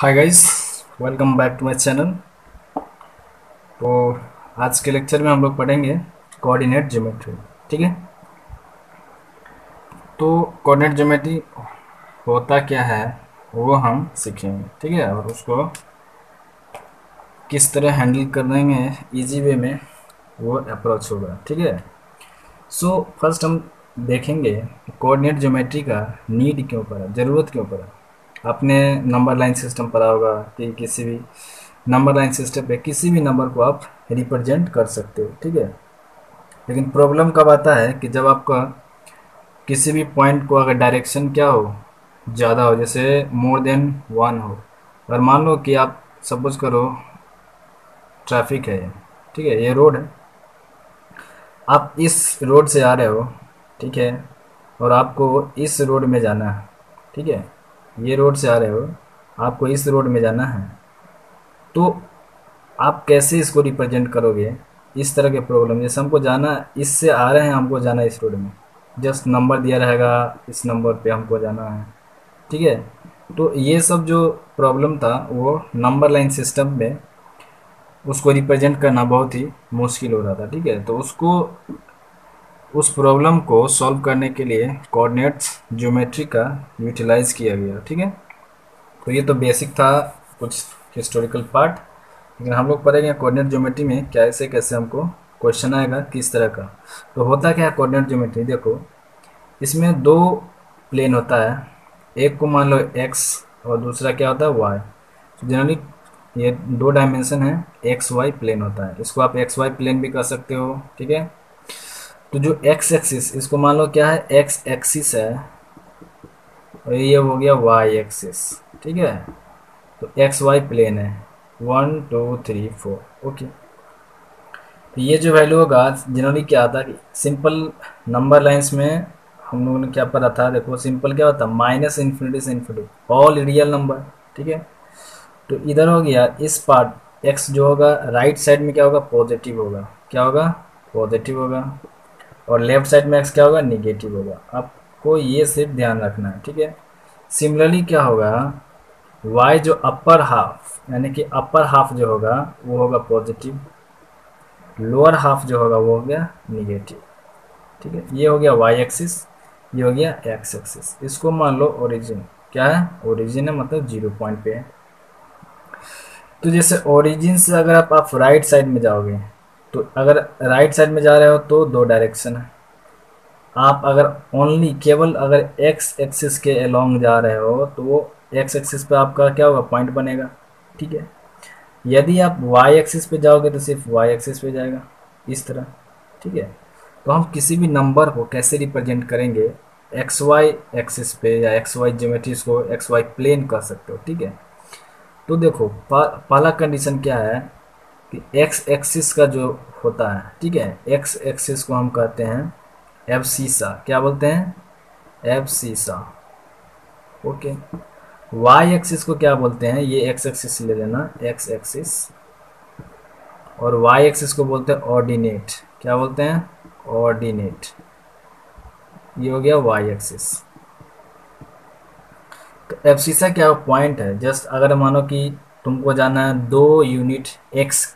Hi guys, welcome back to my channel. तो आज के लेक्चर में हम लोग पढ़ेंगे कोऑर्डिनेट ज्योमेट्री। ठीक है। तो कोऑर्डिनेट ज्योमेट्री होता क्या है वो हम सीखेंगे। ठीक है। और उसको किस तरह हैंडल करेंगे इजी वे में वो अप्रोच होगा। ठीक है। सो फर्स्ट हम देखेंगे कोऑर्डिनेट ज्योमेट्री का नीड क्यों पड़ा, ज़रूरत क्यों पड़ा। आपने नंबर लाइन सिस्टम पढ़ा होगा कि किसी भी नंबर लाइन सिस्टम पे किसी भी नंबर को आप रिप्रेजेंट कर सकते हो। ठीक है। लेकिन प्रॉब्लम कब आता है कि जब आपका किसी भी पॉइंट को अगर डायरेक्शन क्या हो, ज़्यादा हो, जैसे मोर देन वन हो। और मान लो कि आप सपोज करो ट्रैफिक है ये, ठीक है, ये रोड है, आप इस रोड से आ रहे हो, ठीक है, और आपको इस रोड में जाना है। ठीक है। ये रोड से आ रहे हो, आपको इस रोड में जाना है। तो आप कैसे इसको रिप्रेजेंट करोगे। इस तरह के प्रॉब्लम, जैसे हमको जाना, इससे आ रहे हैं, हमको जाना इस रोड में, जस्ट नंबर दिया रहेगा, इस नंबर पे हमको जाना है। ठीक है। तो ये सब जो प्रॉब्लम था वो नंबर लाइन सिस्टम में उसको रिप्रेजेंट करना बहुत ही मुश्किल हो रहा था। ठीक है। तो उसको, उस प्रॉब्लम को सॉल्व करने के लिए कोऑर्डिनेट्स ज्योमेट्री का यूटिलाइज किया गया। ठीक है। तो ये तो बेसिक था, कुछ हिस्टोरिकल पार्ट। लेकिन हम लोग पढ़ेंगे कोऑर्डिनेट ज्योमेट्री में कैसे कैसे हमको क्वेश्चन आएगा, किस तरह का। तो होता क्या है कोऑर्डिनेट ज्योमेट्री, देखो इसमें दो प्लेन होता है, एक को मान लो एक्स और दूसरा क्या होता है वाई। तो जनरली ये दो डायमेंशन है, एक्स वाई प्लेन होता है, इसको आप एक्स वाई प्लेन भी कर सकते हो। ठीक है। तो जो एक्स एक्सिस, इसको मान लो क्या है, एक्स एक्सिस है, और ये हो गया वाई एक्सिस। ठीक है। तो एक्स वाई प्लेन है, 1 2 3 4। ओके। तो ये जो वैल्यू होगा जनरली क्या आता है कि सिंपल नंबर लाइंस में हम लोगों ने क्या पढ़ा था, देखो सिंपल क्या होता है, माइनस इन्फिनिटी से इन्फिनिटी, ऑल रियल नंबर। ठीक है। तो इधर हो गया इस पार्ट, एक्स जो होगा राइट साइड में क्या होगा, पॉजिटिव होगा, क्या होगा, पॉजिटिव होगा। और लेफ्ट साइड में एक्स क्या होगा, निगेटिव होगा। आपको ये सिर्फ ध्यान रखना है। ठीक है। सिमिलरली क्या होगा, वाई जो अपर हाफ, यानी कि अपर हाफ जो होगा वो होगा पॉजिटिव, लोअर हाफ जो होगा वो हो गया निगेटिव। ठीक है। ये हो गया वाई एक्सिस, ये हो गया एक्स एक्सिस। इसको मान लो ओरिजिन, क्या है, ओरिजिन है, मतलब 0 पॉइंट पे है। तो जैसे ओरिजिन से अगर आप राइट साइड में जाओगे, तो अगर राइट साइड में जा रहे हो तो दो डायरेक्शन है। आप अगर ओनली केवल अगर एक्स एक्सिस के अलोंग जा रहे हो तो वो एक्स एक्सिस पे आपका क्या होगा, पॉइंट बनेगा। ठीक है। यदि आप वाई एक्सिस पे जाओगे तो सिर्फ वाई एक्सिस पे जाएगा, इस तरह। ठीक है। तो हम किसी भी नंबर को कैसे रिप्रेजेंट करेंगे, एक्स वाई एक्सिस पे या एक्स वाई ज्योमेट्री को एक्स वाई प्लेन कर सकते हो। ठीक है। तो देखो पहला कंडीशन क्या है कि एक्स एक्सिस का जो होता है, ठीक है, एक्स एक्सिस को हम कहते हैं एफ सीसा, क्या बोलते हैं, एफ सीसा। ओके। वाई एक्सिस को क्या बोलते हैं, ये एक्स एक्सिस ले लेना, एक्स एक्सिस। और वाई एक्सिस को बोलते हैं ऑर्डिनेट, क्या बोलते हैं, ऑर्डिनेट। ये हो गया वाई एक्सिस। तो एब्सिसा क्या पॉइंट है, जस्ट अगर मानो कि तुमको जाना है 2 यूनिट एक्स,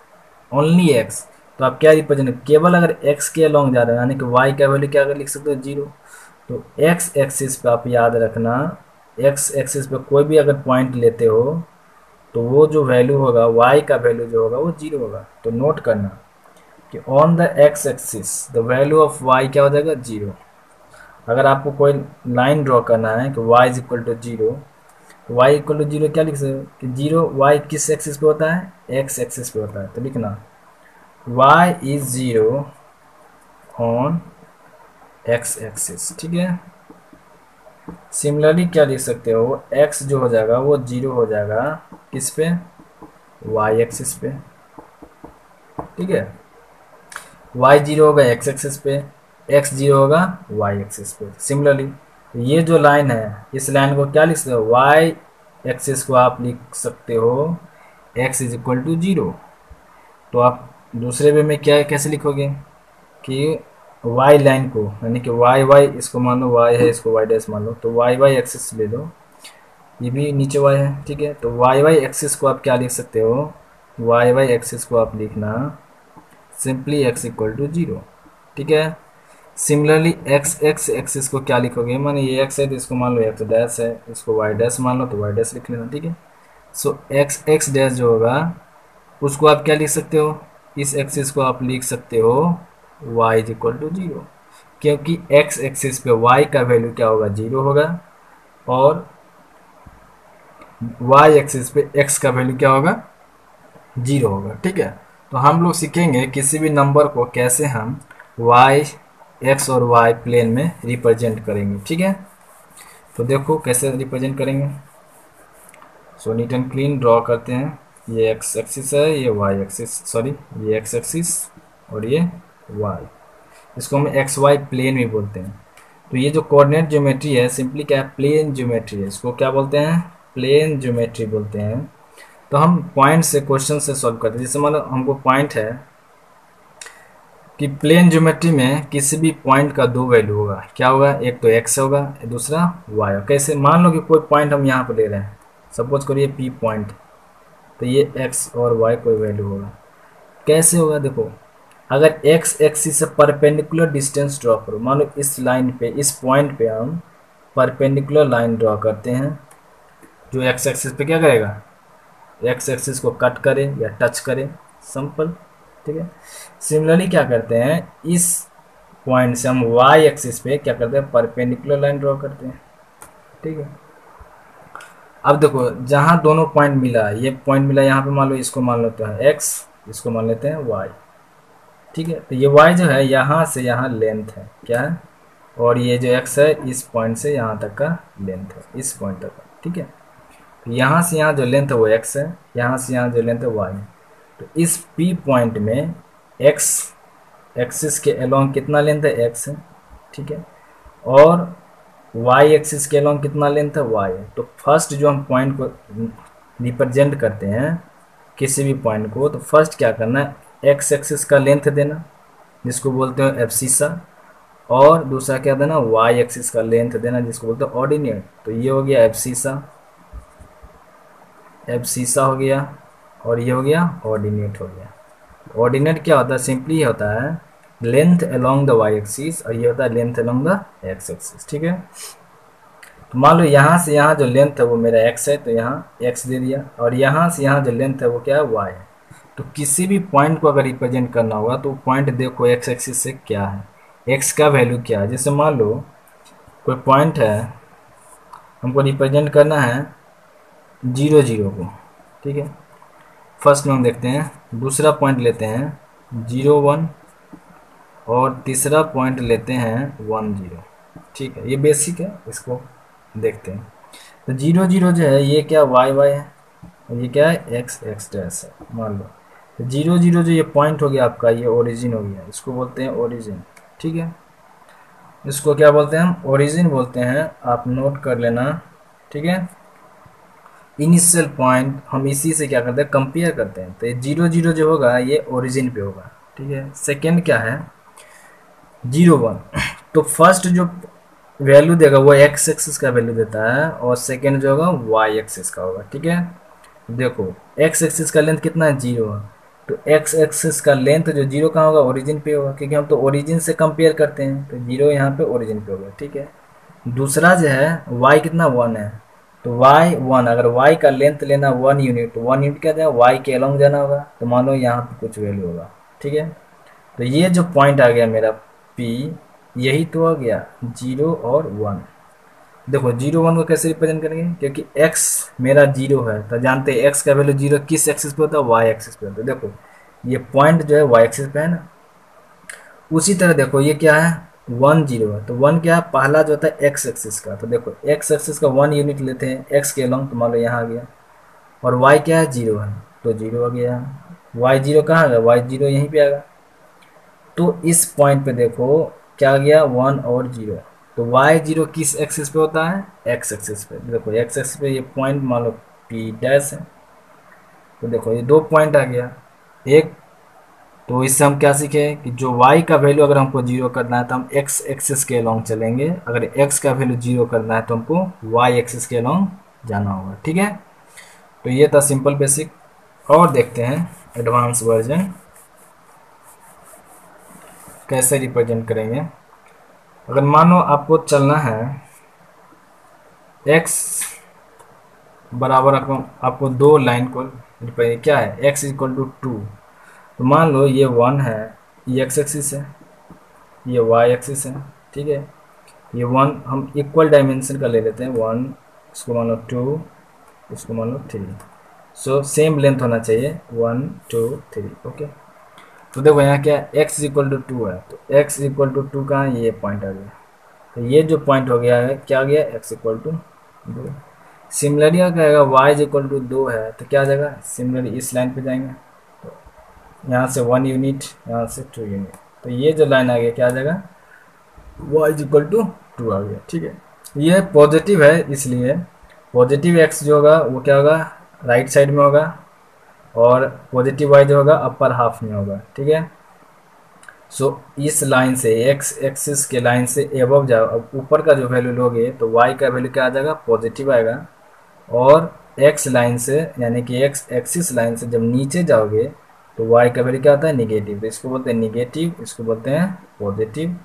ओनली एक्स, तो आप क्या रिप्रेजेंट, केवल अगर एक्स के अलोंग जा रहे हो, यानी कि वाई का वैल्यू क्या अगर लिख सकते हो, 0। तो एक्स एक्सिस पे आप याद रखना, एक्स एक्सिस पे कोई भी अगर पॉइंट लेते हो तो वो जो वैल्यू होगा, वाई का वैल्यू जो होगा वो 0 होगा। तो नोट करना कि on the x axis the value of y क्या हो जाएगा, 0। अगर आपको कोई लाइन ड्रॉ करना है कि y इज इक्वल टू 0, तो y इक्वल टू 0 क्या लिख सकते हो कि 0 y किस एक्सिस पे होता है, x एक्सिस पे होता है। तो लिखना y is 0 on x axis. ठीक है। सिमिलरली क्या लिख सकते हो, x जो हो जाएगा वो 0 हो जाएगा किस पे, y एक्सिस पे। ठीक है। y 0 होगा x एक्सिस पे, x 0 होगा y एक्सिस पे। सिमिलरली ये जो लाइन है, इस लाइन को क्या लिख सकते हो, y एक्सिस को आप लिख सकते हो x इज इक्वल टू 0। तो आप दूसरे वे में क्या कैसे लिखोगे कि y लाइन को, यानी कि y y, इसको मान लो y है, इसको y डैश मान लो, तो y y एक्सिस ले लो, ये भी नीचे y है, ठीक है। तो वाई वाई एक्सिस को आप क्या लिख सकते हो, वाई वाई एक्सिस को आप लिखना सिंपली x इक्वल टू 0, ठीक है। सिमिलरली एक्स एक्स एक्सिस को क्या लिखोगे, माने ये x है तो इसको मान लो x डैश है, इसको y डैश मान लो तो y डैश लिख लेना, ठीक है। सो एक्स एक्स डैश जो होगा उसको आप क्या लिख सकते हो, इस एक्सिस को आप लिख सकते हो y इज इक्वल टू 0, क्योंकि x एक्सिस पे y का वैल्यू क्या होगा, 0 होगा, और y एक्सिस पे x का वैल्यू क्या होगा, 0 होगा, ठीक है। तो हम लोग सीखेंगे किसी भी नंबर को कैसे हम y x और y प्लेन में रिप्रेजेंट करेंगे, ठीक है। तो देखो कैसे रिप्रेजेंट करेंगे। सो नीट एंड क्लीन ड्रॉ करते हैं। ये x एक्सिस है, ये y एक्सिस, सॉरी ये x एक्सिस और ये y, इसको हम एक्स वाई प्लेन भी बोलते हैं। तो ये जो कोऑर्डिनेट ज्योमेट्री है सिंपली क्या है, प्लेन ज्योमेट्री है, इसको क्या बोलते हैं, प्लेन ज्योमेट्री बोलते हैं। तो हम पॉइंट से क्वेश्चन से सॉल्व करते हैं। जैसे मान लो हमको पॉइंट है कि प्लेन ज्योमेट्री में किसी भी पॉइंट का दो वैल्यू होगा, क्या होगा, एक तो x होगा दूसरा y होगा। कैसे, मान लो कि कोई पॉइंट हम यहाँ पर ले रहे हैं, सपोज करिए P पॉइंट, तो ये x और y कोई वैल्यू होगा। कैसे होगा, देखो अगर x एक्सिस से परपेंडिकुलर डिस्टेंस ड्रॉ करो, मान लो इस लाइन पे, इस पॉइंट पे हम परपेंडिकुलर लाइन ड्रॉ करते हैं जो x एक्सिस पे क्या करेगा, x एक्सिस को कट करे या टच करे, सिंपल, ठीक है। सिमिलरली क्या करते हैं, इस पॉइंट से हम y एक्सिस पे क्या करते हैं, परपेंडिकुलर लाइन ड्रॉ करते हैं, ठीक है। अब देखो जहाँ दोनों पॉइंट मिला, ये पॉइंट मिला यहाँ पे, मान लो इसको मान लेते हैं x, इसको मान लेते हैं y, ठीक है। तो ये y जो है यहाँ से यहाँ लेंथ है, क्या है, और ये जो x है इस पॉइंट से यहाँ तक का लेंथ है, इस पॉइंट तक का, ठीक है। तो यहाँ से यहाँ जो लेंथ है वो x है, यहाँ से यहाँ जो लेंथ है y है। तो इस P पॉइंट में x एक्सिस के अलोंग कितना लेंथ है, x है, ठीक है, और y एक्सिस के अलोंग कितना लेंथ है, y है। तो फर्स्ट जो हम पॉइंट को रिप्रेजेंट करते हैं किसी भी पॉइंट को, तो फर्स्ट क्या करना है, x एक्सिस का लेंथ देना जिसको बोलते हैं एब्सिसा, और दूसरा क्या देना, y एक्सिस का लेंथ देना जिसको बोलते हैं ऑर्डिनेट। तो ये हो गया एब्सिसा, एब्सिसा हो गया, और ये हो गया ऑर्डिनेट हो गया। ऑर्डिनेट क्या होता है, सिंपली होता है length along the y axis, और ये होता है length along the x axis, ठीक है। तो मान लो यहाँ से यहाँ जो लेंथ है वो मेरा x है, तो यहाँ x दे दिया, और यहाँ से यहाँ जो लेंथ है वो क्या है, y है। तो किसी भी पॉइंट को अगर रिप्रेजेंट करना होगा तो पॉइंट देखो x एक्सिस से क्या है, x का वैल्यू क्या है। जैसे मान लो कोई पॉइंट है, हमको रिप्रेजेंट करना है 0 0 को, ठीक है। फर्स्ट में हम देखते हैं, दूसरा पॉइंट लेते हैं 0 1, और तीसरा पॉइंट लेते हैं 1 0, ठीक है। ये बेसिक है, इसको देखते हैं। तो 0 0 जो है ये क्या, y y है, और ये क्या है, x x डैश है, मान लो। तो 0 0 जो ये पॉइंट हो गया आपका, ये ओरिजिन हो गया, इसको बोलते हैं ओरिजिन, ठीक है। इसको क्या बोलते हैं, हम ओरिजिन बोलते हैं, आप नोट कर लेना, ठीक है। इनिशियल पॉइंट हम इसी से क्या करते हैं, कंपेयर करते हैं। तो 0 0 जो होगा ये ओरिजिन पे होगा, ठीक है। सेकेंड क्या है, 0 1, तो फर्स्ट जो वैल्यू देगा वो x एक्सिस का वैल्यू देता है, और सेकेंड जो होगा y एक्सिस का होगा, ठीक है। देखो x एक्सिस का लेंथ कितना है, 0 है, तो x एक्सिस का लेंथ जो 0 कहाँ होगा, ओरिजिन पे होगा, क्योंकि हम तो ओरिजिन से कंपेयर करते हैं, तो 0 यहाँ पे ओरिजिन पे होगा, ठीक है। दूसरा जो है y कितना, 1 है, तो y 1, अगर y का लेंथ लेना 1 यूनिट, तो 1 यूनिट क्या जाएगा, y के अलोंग जाना होगा, तो मान लो यहाँ पे कुछ वैल्यू होगा, ठीक है। तो ये जो पॉइंट आ गया मेरा P, यही तो आ गया 0 और 1। देखो 0 1 को कैसे रिप्रेजेंट करेंगे, क्योंकि x मेरा 0 है, तो जानते हैं x का वैल्यू 0 किस एक्सिस पे होता है, y एक्सिस पे होता है। देखो ये पॉइंट जो है y एक्सिस पे है ना, उसी तरह देखो ये क्या है, 1 0 है, तो 1 क्या है, पहला जो होता है x एक्सिस का, तो देखो x एक्सिस का 1 यूनिट लेते हैं x के अलोंग, तो मान लो यहाँ आ गया, और y क्या है, 0 है, तो 0 आ गया, y 0 कहाँ आ गया, y 0 यहीं पे आएगा। तो इस पॉइंट पे देखो क्या आ गया, 1 और 0, तो y 0 किस एक्सिस पे होता है, x एक्सिस पे। देखो x एक्सिस पे ये पॉइंट मान लो p डैश है, तो देखो ये दो पॉइंट आ गया एक। तो इससे हम क्या सीखे कि जो y का वैल्यू अगर हमको 0 करना है तो हम x एक्सिस के अलोंग चलेंगे, अगर x का वैल्यू 0 करना है तो हमको y एक्सिस के अलोंग जाना होगा, ठीक है। तो ये था सिंपल बेसिक। और देखते हैं एडवांस वर्जन कैसे रिप्रेजेंट करेंगे। अगर मानो आपको चलना है x बराबर, आपको दो लाइन को रिप्रेजेंट क्या है, x इक्वल टू 2। तो मान लो ये 1 है, ये एक्स एक्सिस है, ये वाई एक्सिस है, ठीक है। ये 1 हम इक्वल डायमेंशन का ले लेते हैं, 1, इसको मान लो 2, इसको मान लो 3। सो सेम लेंथ होना चाहिए, 1 2 3, ओके। तो देखो यहाँ क्या है, x इक्वल टू 2 है, तो x इक्वल टू 2 कहाँ है, ये पॉइंट आ गया। तो ये जो पॉइंट हो गया है क्या आ गया, x इक्वल टू 2। सिमिलरली क्या आएगा, y इक्वल टू 2 है, तो क्या आ जाएगा, सिमिलरली इस लाइन पे जाएंगे, तो यहाँ से 1 यूनिट, यहाँ से 2 यूनिट, तो ये जो लाइन आ गया क्या आ जाएगा, y इक्वल टू 2 आ गया, ठीक है। ये पॉजिटिव है, इसलिए पॉजिटिव x जो होगा वो क्या होगा, राइट साइड में होगा, और पॉजिटिव y जो होगा अपर हाफ में होगा, ठीक है। सो इस लाइन से एक्स एक्सिस के लाइन से एबव जाओ, अब ऊपर का जो वैल्यू लोगे तो y का वैल्यू क्या आ जाएगा, पॉजिटिव आएगा। और x लाइन से यानी कि x एक्सिस लाइन से जब नीचे जाओगे तो y का वैल्यू क्या होता है, निगेटिव। तो इसको बोलते हैं निगेटिव, इसको बोलते हैं पॉजिटिव,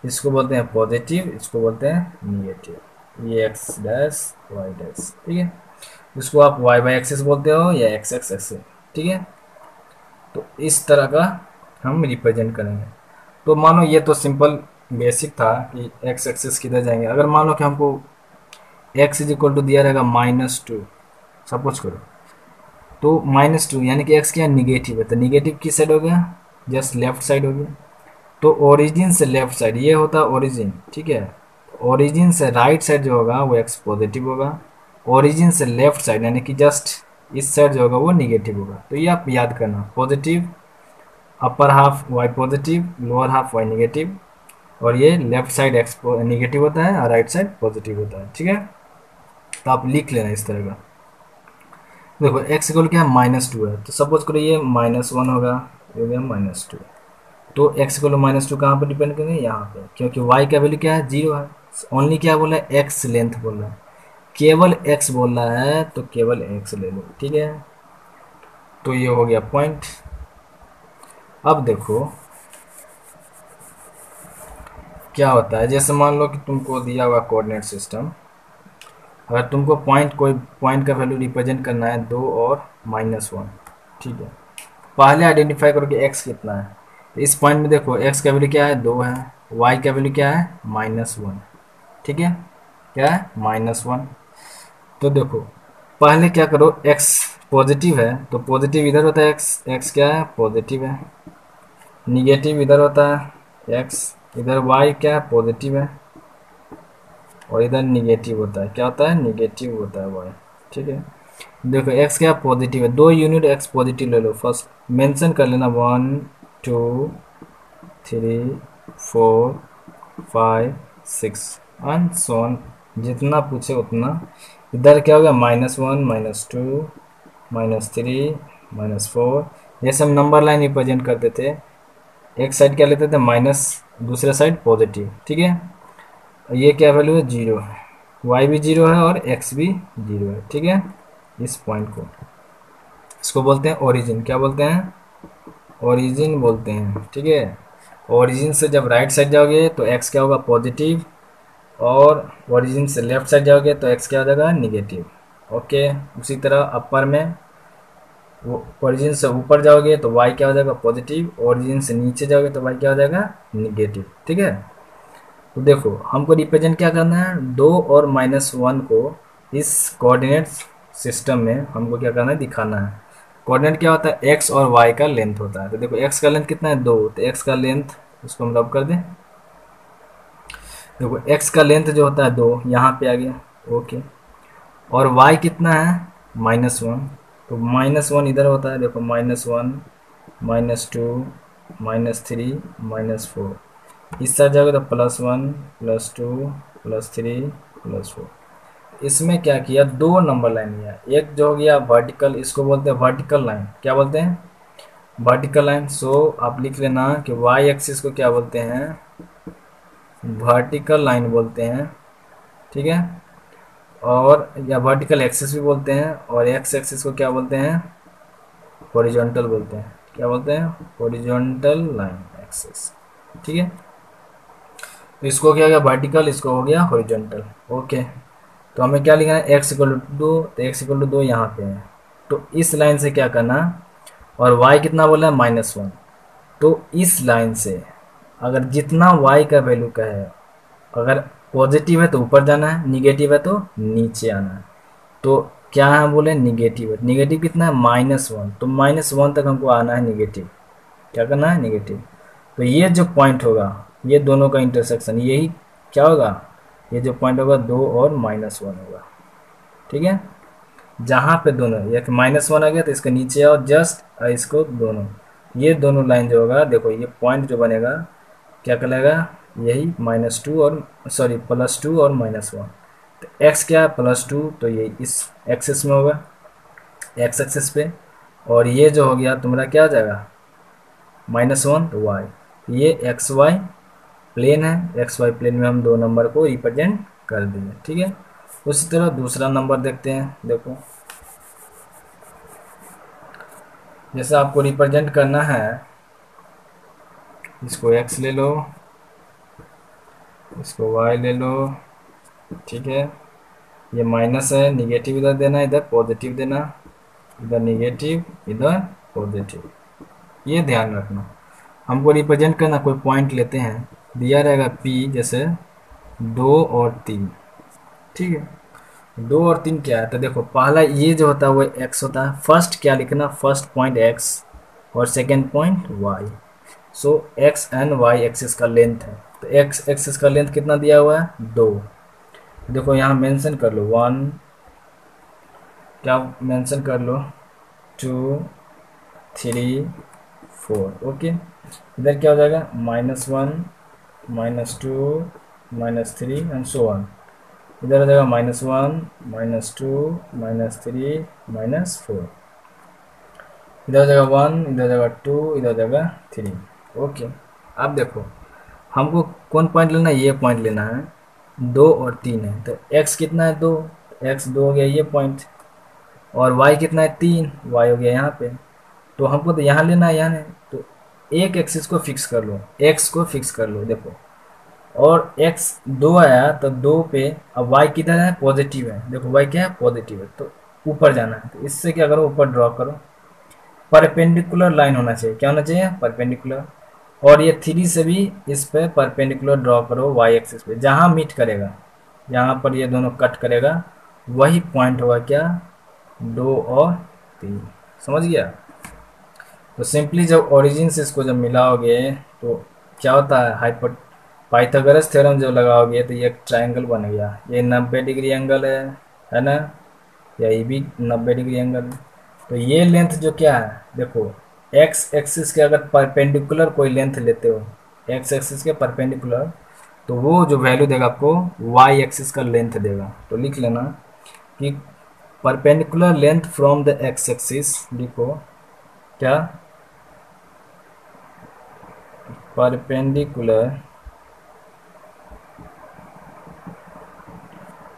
इसको बोलते हैं पॉजिटिव, इसको बोलते हैं निगेटिव। ये x डैश y डैश, ठीक है। इसको आप y बाई एक्सिस बोलते हो या x एक्स एक्सिस, ठीक है। तो इस तरह का हम रिप्रेजेंट करेंगे। तो मानो ये तो सिंपल बेसिक था कि x एक्सिस किधर जाएंगे। अगर मान लो कि हमको x इज इक्वल टू दिया रहेगा -2, सपोज करो, तो -2 यानी कि x क्या निगेटिव है, तो निगेटिव किस साइड हो गया, जस्ट लेफ्ट साइड हो गया। तो ओरिजिन से लेफ्ट साइड ये होता है ओरिजिन, ठीक है। ओरिजिन से राइट साइड जो होगा वो x पॉजिटिव होगा, ओरिजिन से लेफ्ट साइड यानी कि जस्ट इस साइड जो होगा वो निगेटिव होगा। तो ये आप याद करना, positive upper half y positive, lower half y negative, और ये लेफ्ट साइड x निगेटिव होता है और राइट साइड पॉजिटिव होता है, ठीक है। तो आप लिख लेना इस तरह का। देखो x इक्वल क्या है, -2 है, तो सपोज करो ये -1 होगा, ये हो गया -2। तो x इक्वल -2 कहाँ पर डिपेंड करेंगे, यहाँ पे, क्योंकि y का वैल्यू क्या है, 0 है। ओनली क्या बोला है, x लेंथ बोल रहा है, केवल x बोल रहा है तो केवल x ले लो, ठीक है। तो ये हो गया पॉइंट। अब देखो क्या होता है, जैसे मान लो कि तुमको दिया हुआ कोऑर्डिनेट सिस्टम, अगर तुमको कोई पॉइंट का वैल्यू रिप्रेजेंट करना है 2 और -1, ठीक है। पहले आइडेंटिफाई करो कि x कितना है। तो इस पॉइंट में देखो x का वैल्यू क्या है, 2 है, y का वैल्यू क्या है, -1, ठीक है। क्या है, -1। तो देखो पहले क्या करो, x पॉजिटिव है तो पॉजिटिव इधर होता है, x क्या है, पॉजिटिव है। निगेटिव इधर होता है x, इधर y क्या है, पॉजिटिव है, और इधर निगेटिव होता है, क्या होता है, निगेटिव होता है y, ठीक है। देखो x क्या पॉजिटिव है, 2 यूनिट x पॉजिटिव ले लो, फर्स्ट मेंशन कर लेना, 1 2 3 4 5 6 एंड सो ऑन, जितना पूछे उतना। इधर क्या हो गया, -1 -2 -3 -4, जैसे हम नंबर लाइन रिप्रेजेंट करते थे, एक साइड क्या लेते थे माइनस, दूसरे साइड पॉजिटिव, ठीक है। ये क्या वैल्यू है, 0 है, y भी 0 है और x भी 0 है, ठीक है। इस पॉइंट को, इसको बोलते हैं ओरिजिन, क्या बोलते हैं, ओरिजिन बोलते हैं, ठीक है। ओरिजिन से जब राइट साइड जाओगे तो x क्या होगा, पॉजिटिव, और ओरिजिन से लेफ्ट साइड जाओगे तो x क्या हो जाएगा, निगेटिव, ओके। उसी तरह अपर में वो ओरिजिन से ऊपर जाओगे तो y क्या हो जाएगा, पॉजिटिव, ओरिजिन से नीचे जाओगे तो y क्या हो जाएगा, निगेटिव, ठीक है। तो देखो हमको रिप्रेजेंट क्या करना है, 2 और -1 को इस कोऑर्डिनेट सिस्टम में हमको क्या करना है, दिखाना है। कोऑर्डिनेट क्या होता है, x और y का लेंथ होता है। तो देखो x का लेंथ कितना है, 2, तो x का लेंथ उसको हम रब कर दें। देखो x का लेंथ जो होता है 2, यहाँ पे आ गया, ओके। और y कितना है, -1, तो -1 इधर होता है, देखो -1 -2 -3 -4, इस साइड जाओगे तो +1 +2 +3 +4। इसमें क्या किया, 2 नंबर लाइन लिया, एक जो हो गया वर्टिकल, इसको बोलते हैं वर्टिकल लाइन, क्या बोलते हैं, वर्टिकल लाइन। सो आप लिख लेना कि y एक्सिस को क्या बोलते हैं, वर्टिकल लाइन बोलते हैं, ठीक है। और या वर्टिकल एक्सिस भी बोलते हैं, और एक्स एक्सिस को क्या बोलते हैं, हॉरिजॉन्टल बोलते हैं। क्या बोलते हैं, हॉरिजॉन्टल लाइन एक्सिस। ठीक है, तो इसको क्या हो गया वर्टिकल, इसको हो गया हॉरिजॉन्टल। ओके, तो हमें क्या लिखना है, एक्स इक्वल टू 2, तो एक्स इक्वल टू 2 यहाँ पे है, तो इस लाइन से क्या करना, और वाई कितना बोला है -1, तो इस लाइन से अगर जितना वाई का वैल्यू का है, अगर पॉजिटिव है तो ऊपर जाना है, निगेटिव है तो नीचे आना है। तो क्या है बोले निगेटिव है, निगेटिव कितना है -1, तो -1 तक हमको आना है निगेटिव। क्या करना है, निगेटिव। तो ये जो पॉइंट होगा, ये दोनों का इंटरसेक्शन, यही क्या होगा, ये जो पॉइंट होगा 2 और -1 होगा। ठीक है, जहाँ पे दोनों एक -1 आ गया तो इसके नीचे आओ जस्ट, इसको दोनों, ये दोनों लाइन जो होगा, देखो ये पॉइंट जो बनेगा क्या कहलाएगा, यही -2 और सॉरी +2 और -1। तो एक्स क्या है +2, तो ये इस एक्सिस में होगा, एक्स एक्सिस पे, और ये जो हो गया तुम्हारा क्या आ जाएगा -1, तो वाई, ये एक्स वाई प्लेन है, एक्स वाई प्लेन में हम दो नंबर को रिप्रेजेंट कर दिए। ठीक है, उसी तरह दूसरा नंबर देखते हैं। देखो जैसे आपको रिप्रेजेंट करना है, इसको x ले लो, इसको y ले लो। ठीक है, ये माइनस है, निगेटिव इधर देना, इधर पॉजिटिव देना, इधर निगेटिव इधर पॉजिटिव, ये ध्यान रखना। हमको रिप्रेजेंट करना, कोई पॉइंट लेते हैं, दिया रहेगा p, जैसे 2 और 3। ठीक है, 2 और 3 क्या है, तो देखो पहला ये जो होता है वो x होता है, फर्स्ट क्या लिखना, फर्स्ट पॉइंट x और second point y। So x and y axis का लेंथ है, तो एक्स एक्सिस का लेंथ कितना दिया हुआ है 2। देखो यहाँ मेंशन कर लो 1, क्या मेंशन कर लो 2 3 4। ओके, इधर क्या हो जाएगा -1 -2 -3 एंड सो ऑन। इधर हो जाएगा -1 -2 -3 -4, इधर हो जाएगा 1, इधर हो जाएगा 2, इधर हो जाएगा 3। ओके, अब देखो हमको कौन पॉइंट लेना है, ये पॉइंट लेना है, 2 और 3 है, तो x कितना है 2, x 2 हो गया ये पॉइंट, और y कितना है 3, y हो गया यहाँ पे। तो हमको तो यहाँ लेना है, यहाँ नहीं, तो एक एक्सिस को फिक्स कर लो, x को फिक्स कर लो। देखो और x 2 आया तो 2 पे, अब y किधर है पॉजिटिव है, देखो y क्या है पॉजिटिव है, तो ऊपर जाना है, तो इससे क्या करो ऊपर ड्रॉ करो, परपेंडिकुलर लाइन होना चाहिए, क्या होना चाहिए परपेंडिकुलर। और ये 3 से भी इस पे परपेंडिकुलर ड्रॉ करो वाई एक्सिस पे, जहाँ मीट करेगा, यहाँ पर ये दोनों कट करेगा, वही पॉइंट होगा क्या 2 और 3। समझ गया। तो सिंपली जब ओरिजिन से इसको जब मिलाओगे तो क्या होता है, हाइपर पाइथागोरस थ्योरम जब लगाओगे तो ये एक ट्रायंगल बन गया, ये 90 डिग्री एंगल है ना, या ये भी 90 डिग्री एंगल है। तो ये लेंथ जो क्या है, देखो एक्स एक्सिस के अगर परपेंडिकुलर कोई लेंथ लेते हो, एक्स एक्सिस के परपेंडिकुलर, तो वो जो वैल्यू देगा आपको वाई एक्सिस का लेंथ देगा। तो लिख लेना कि perpendicular length from the x axis, लिखो क्या परपेंडिकुलर,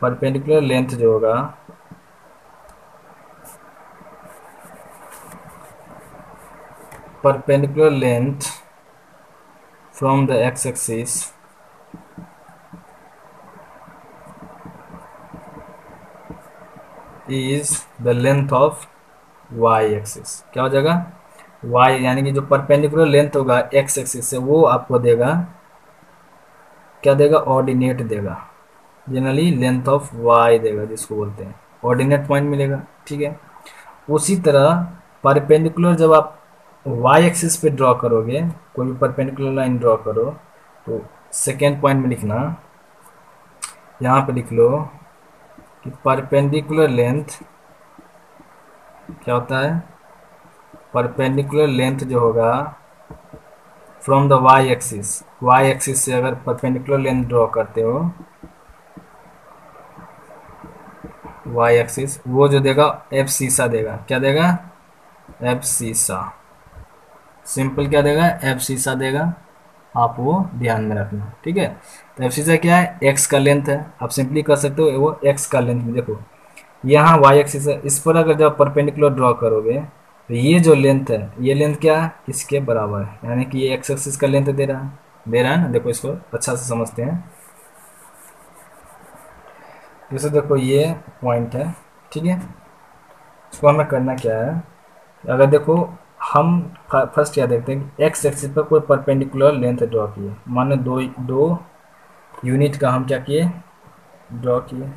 परपेंडिकुलर लेंथ जो होगा perpendicular length from the x-axis is the length of y-axis। क्या हो जाएगा y, यानी कि जो परपेंडिकुलर लेंथ होगा x एक्सिस से वो आपको देगा, क्या देगा ऑर्डिनेट देगा, जनरली लेंथ ऑफ y देगा, जिसको बोलते हैं ऑर्डिनेट पॉइंट मिलेगा। ठीक है, उसी तरह परपेंडिकुलर जब आप वाई एक्सिस पे ड्रॉ करोगे, कोई भी परपेंडिकुलर लाइन ड्रॉ करो, तो सेकेंड पॉइंट में लिखना, यहाँ पे लिख लो कि परपेंडिकुलर लेंथ क्या होता है, परपेंडिकुलर लेंथ जो होगा from the y axis, y axis से अगर परपेंडिकुलर लेंथ ड्रॉ करते हो, वाई एक्सिस, वो जो देगा एफ सीसा देगा, क्या देगा एफ सीसा, सिंपल क्या देगा एफ सीसा देगा। आप वो ध्यान में रखना, ठीक है। तो एब्सिसा क्या है, एक्स का लेंथ है, आप सिंपली कर सकते हो वो एक्स का लेंथ में। देखो यहाँ वाई एक्सिस है, इस पर अगर जब परपेंडिकुलर ड्रॉ करोगे तो ये जो लेंथ है, ये लेंथ क्या है, इसके बराबर है, यानी कि ये एक्स एक्सिस का लेंथ दे रहा है ना। देखो इसको अच्छा से समझते हैं। जैसे देखो ये पॉइंट है, ठीक है। इसको हमें करना क्या है, अगर देखो हम फर्स्ट क्या देखते हैं कि एक्स एक्सिस पर कोई परपेंडिकुलर लेंथ ड्रॉ किए, मान लो दो दो यूनिट का हम क्या किए, ड्रॉ किए,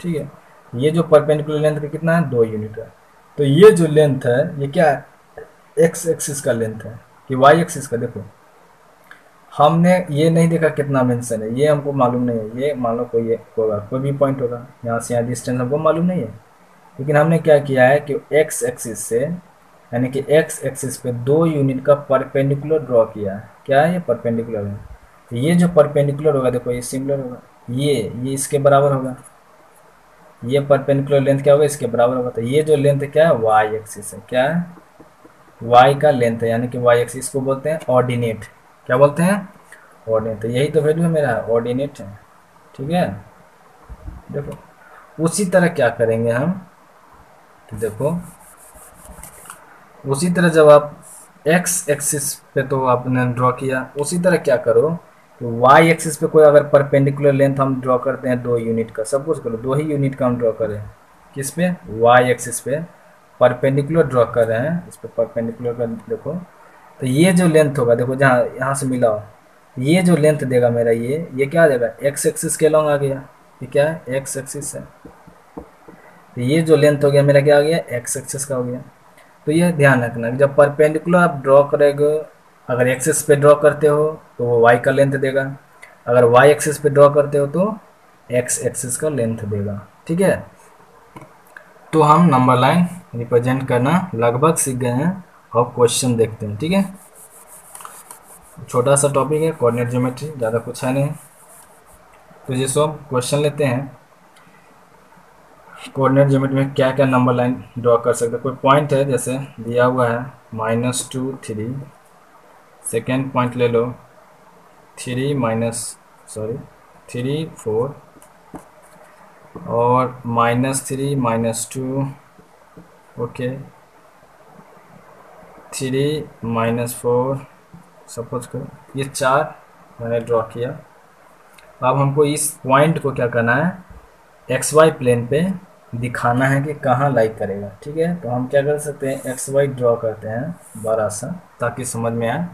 ठीक है। ये जो परपेंडिकुलर लेंथ का कितना है, 2 यूनिट है। तो ये जो लेंथ है ये क्या है, एक्स एक्सिस का लेंथ है कि वाई एक्सिस का। देखो हमने ये नहीं देखा कितना मेंशन है, ये हमको मालूम नहीं है। ये मान लो कोई होगा, कोई भी पॉइंट होगा, यहाँ से यहाँ डिस्टेंस हमको मालूम नहीं है। लेकिन हमने क्या किया है कि एक्स एक्सिस से, यानी कि एक्स एक्सिस पे 2 यूनिट का परपेंडिकुलर ड्रॉ किया है। क्या है, ये परपेंडिकुलर है। तो ये जो परपेंडिकुलर होगा, देखो ये सिमिलर होगा, ये इसके बराबर होगा। ये परपेंडिकुलर लेंथ क्या होगा, इसके बराबर होगा। तो ये जो लेंथ क्या है, वाई एक्सिस है। क्या है, वाई का लेंथ है, यानी कि वाई एक्सिस को बोलते हैं ऑर्डिनेट। क्या बोलते हैं, ऑर्डिनेट। तो यही तो वैल्यू है मेरा, ऑर्डिनेट है, ठीक है। देखो उसी तरह क्या करेंगे हम, तो देखो उसी तरह जब आप एक्स एक्सिस पे तो आपने ड्रॉ किया, उसी तरह क्या करो तो वाई एक्सिस पे कोई अगर परपेंडिकुलर लेंथ हम ड्रॉ करते हैं 2 यूनिट का, सब कुछ करो 2 ही यूनिट का हम ड्रॉ करें। किस पे, वाई एक्सिस पे परपेंडिकुलर ड्रॉ कर रहे हैं, इस पे परपेंडिकुलर का देखो। तो ये जो लेंथ होगा, देखो जहाँ यहाँ से मिला हो, ये जो लेंथ देगा मेरा, ये क्या आ जाएगा, एक्स एक्सिस के अलॉन्ग आ गया। ये क्या है, एक्स एक्सिस है। तो ये जो लेंथ हो गया मेरा, क्या आ गया, एक्स एक्सिस का हो गया। तो ये ध्यान रखना कि जब परपेंडिकुलर आप ड्रॉ करोगे, अगर एक्सिस पे ड्रॉ करते हो तो वो वाई का लेंथ देगा, अगर वाई एक्सिस पे ड्रॉ करते हो तो एक्स एक्सिस का लेंथ देगा, ठीक है। तो हम नंबर लाइन रिप्रेजेंट करना लगभग सीख गए हैं। और क्वेश्चन देखते हैं, ठीक है। छोटा सा टॉपिक है कोऑर्डिनेट ज्योमेट्री, ज़्यादा कुछ है नहीं। तो ये सब क्वेश्चन लेते हैं। कोऑर्डिनेट ज्योमेट्री में क्या क्या नंबर लाइन ड्रॉ कर सकते हैं। कोई पॉइंट है जैसे दिया हुआ है -2 3, सेकेंड पॉइंट ले लो 3 माइनस, सॉरी 3 4, और -3 -2, ओके 3 -4, सपोज करो ये 4 मैंने ड्रॉ किया। अब हमको इस पॉइंट को क्या करना है, एक्स वाई प्लेन पे दिखाना है कि कहाँ लाइक करेगा, ठीक है। तो हम क्या कर सकते हैं, एक्स वाई ड्रॉ करते हैं बड़ा सा ताकि समझ में आए।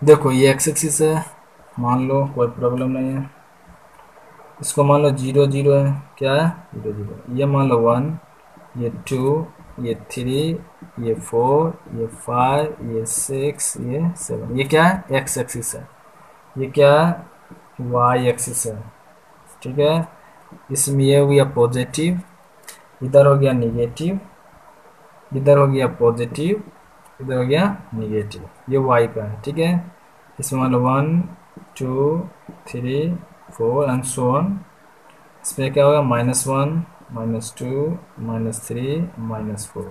देखो ये एक्स एक्सिस है, मान लो कोई प्रॉब्लम नहीं है। इसको मान लो 0 0 है, क्या है 0 0। ये मान लो 1, ये 2, ये 3, ये 4, ये 5, ये 6, ये 7। ये क्या है, एक्स एक्सिस है। ये क्या है, वाई एक्सिस है, ठीक है। इसमें ये हो गया पॉजिटिव, इधर हो गया निगेटिव, इधर हो गया पॉजिटिव, इधर हो गया निगेटिव। ये वाई का है, ठीक है। इसमें मान लो 1 2 3 4 एंड सो ऑन। इसमें क्या होगा, -1 -2 -3 -4।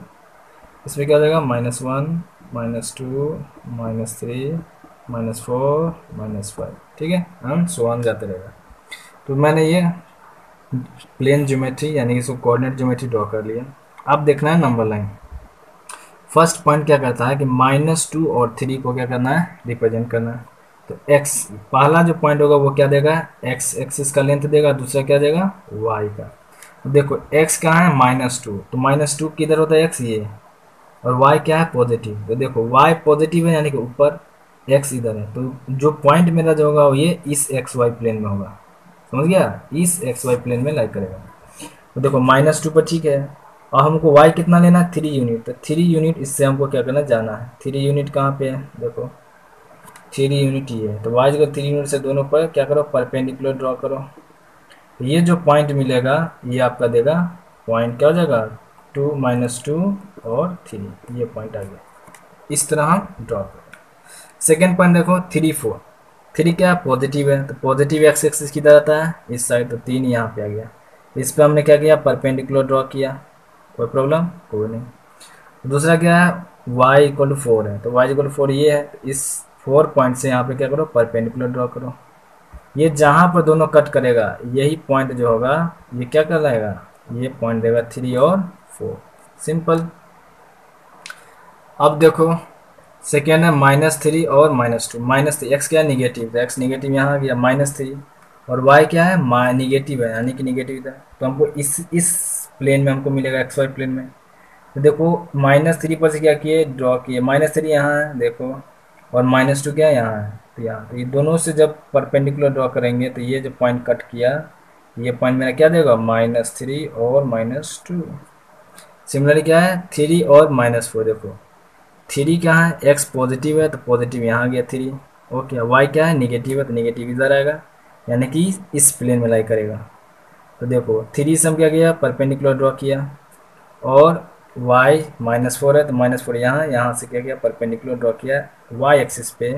इसमें क्या हो जाएगा, -1 -2 -3 -4 -5, ठीक है। एंड सो ऑन जाते रहेगा। तो मैंने ये प्लेन ज्योमेट्री यानी कि इसको कोऑर्डिनेट ज्योमेट्री ड्रॉ कर लिया। अब देखना है नंबर लाइन। फर्स्ट पॉइंट क्या करता है कि -2 और 3 को क्या करना है, रिप्रेजेंट करना है। तो x पहला जो पॉइंट होगा वो क्या देगा, x एक्सिस का लेंथ देगा, दूसरा क्या देगा, y का। तो देखो x कहाँ है, -2, तो -2 किधर होता है, x ये, और y क्या है, पॉजिटिव। तो देखो y पॉजिटिव है यानी कि ऊपर, x इधर है। तो जो पॉइंट मेरा जो होगा ये इस XY प्लेन में होगा, समझ गया, इस XY प्लेन में लाइक करेगा। तो देखो -2 पर ठीक है, और हमको y कितना लेना है, 3 यूनिट। तो 3 यूनिट इससे हमको क्या करना, जाना है। 3 यूनिट कहाँ पे है, देखो 3 यूनिट ये है। तो y को 3 यूनिट से दोनों पर क्या करो, परपेंडिकुलर ड्रॉ करो। तो ये जो पॉइंट मिलेगा ये आपका देगा, पॉइंट क्या हो जाएगा, 2 -2 और 3, ये पॉइंट आ गया। इस तरह हम ड्रॉ करें। सेकेंड पॉइंट देखो 3 4, 3 क्या पॉजिटिव है, तो पॉजिटिव एक्स एक्सिस किधर आता है, इस साइड। तो 3 यहाँ पे आ गया। इस पर हमने क्या किया, परपेंडिकुलर ड्रॉ किया, कोई प्रॉब्लम कोई नहीं। दूसरा क्या है, y = 4 है, तो y = 4 ये है। तो इस 4 पॉइंट से यहाँ पे क्या करो, परपेंडिकुलर ड्रॉ करो। ये जहाँ पर दोनों कट करेगा यही पॉइंट जो होगा ये क्या कहलाएगा, ये पॉइंट देगा 3 और 4। सिंपल। अब देखो सेकेंड है -3 और -2। -3 एक्स क्या है, निगेटिव, तो एक्स निगेटिव यहाँ आ गया -3, और वाई क्या है, निगेटिव है, यानी कि निगेटिव था, तो हमको इस प्लेन में हमको मिलेगा, एक्स वाई प्लेन में। तो देखो -3 पर से क्या किए, ड्रॉ किए, -3 यहाँ है देखो, और -2 क्या है यहाँ है, तो यहाँ, तो ये दोनों से जब परपेंडिकुलर ड्रॉ करेंगे तो ये जो पॉइंट कट किया, ये पॉइंट मेरा क्या देगा, -3 और -2। सिमिलरली क्या है, 3 और -4, देखो 3 क्या है, एक्स पॉजिटिव है तो पॉजिटिव यहाँ आ गया 3, ओके। वाई क्या है, निगेटिव है तो निगेटिव इधर आएगा, यानी कि इस प्लेन में लाई करेगा। तो देखो 3 से हम क्या किया, परपेंडिकुलर ड्रॉ किया, और y -4 है तो -4 यहाँ से क्या किया, परपेंडिकुलर ड्रॉ किया y एक्सिस पे।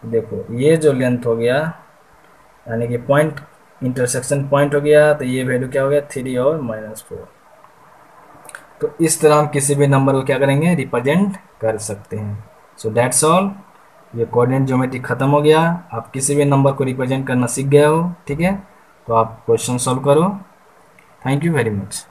देखो ये जो लेंथ हो गया, यानी कि पॉइंट इंटरसेक्शन पॉइंट हो गया, तो ये वैल्यू क्या हो गया, 3 और -4। तो इस तरह हम किसी भी नंबर को क्या करेंगे, रिप्रेजेंट कर सकते हैं। सो दैट्स ऑल, ये कोऑर्डिनेट ज्योमेट्री खत्म हो गया। आप किसी भी नंबर को रिप्रेजेंट करना सीख गए हो, ठीक है। तो आप क्वेश्चन सॉल्व करो। Thank you very much.